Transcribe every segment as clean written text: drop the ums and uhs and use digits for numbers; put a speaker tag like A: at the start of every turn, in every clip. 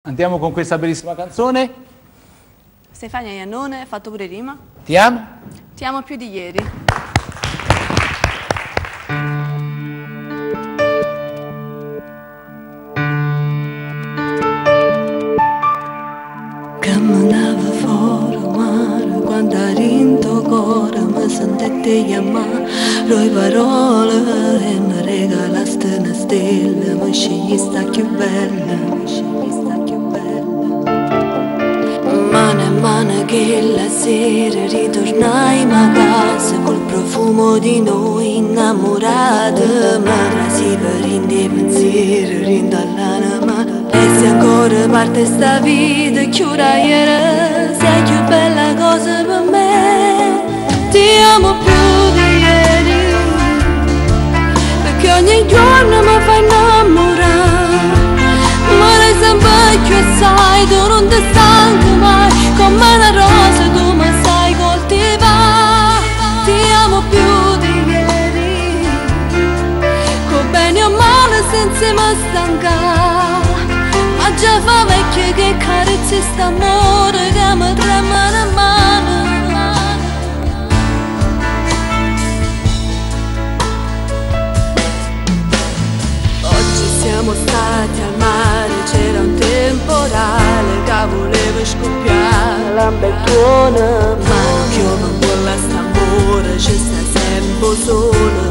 A: Andiamo con questa bellissima canzone.
B: Stefania Iannone, fatto pure rima.
A: Ti amo?
B: Ti amo più di ieri.
C: Camminava fuori mare quando rinto cuore mi sentette chiamare le parole e mi regalaste una stella, mi scegli sta più bella, mi scegli sta più bella. Mano a mano che la sera ritornai a casa col profumo di noi innamorati, ma trasi per in pensieri rindall'anima. E se ancora parte sta vita chiura ieri, sei più bella cosa per me. Ti amo più di ieri, perché ogni giorno mi fai innamorare. Ma lei sempre più assai, tu non ti stanchi mai, come una rosa tu mi sai coltivare. Ti amo più di ieri, con bene o male senza mi stancare. Ma già fa vecchio che carezzi st'amore che mi trema la mano. Oggi siamo stati al mare, c'era un temporale che voleva scoppiare l'ambettuone, ma non piove in quella st'amore, ci sta sempre solo.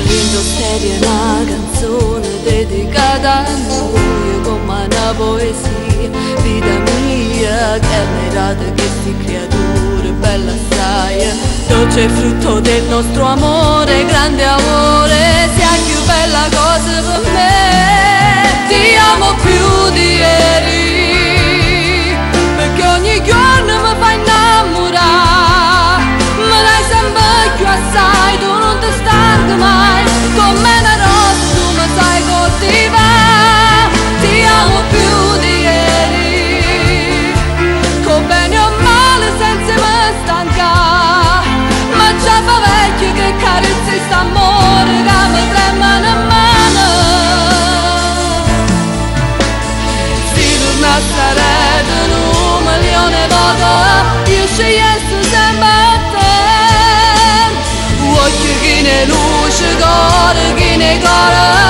C: Rindo seria una canzone dedicata a noi come una poesia, vita mia che mi date queste creature bella assai, dolce frutto del nostro amore, grande amore, sia più bella cosa per me. Ti amo più di ieri, perché ogni giorno mi fai innamorare, me dai sempre più assai, tu non ti stanchi mai, come una rosa tu mi sai coltivare. Ti amo più di ieri, con bene o male senza me stancare. Ma già fa vecchio che carezzi st'amore che mi trema la mano. Si torna a stare in un milione volte, io scegliessi sempre a te. Occhio che ne luce, cuore che ne cuore,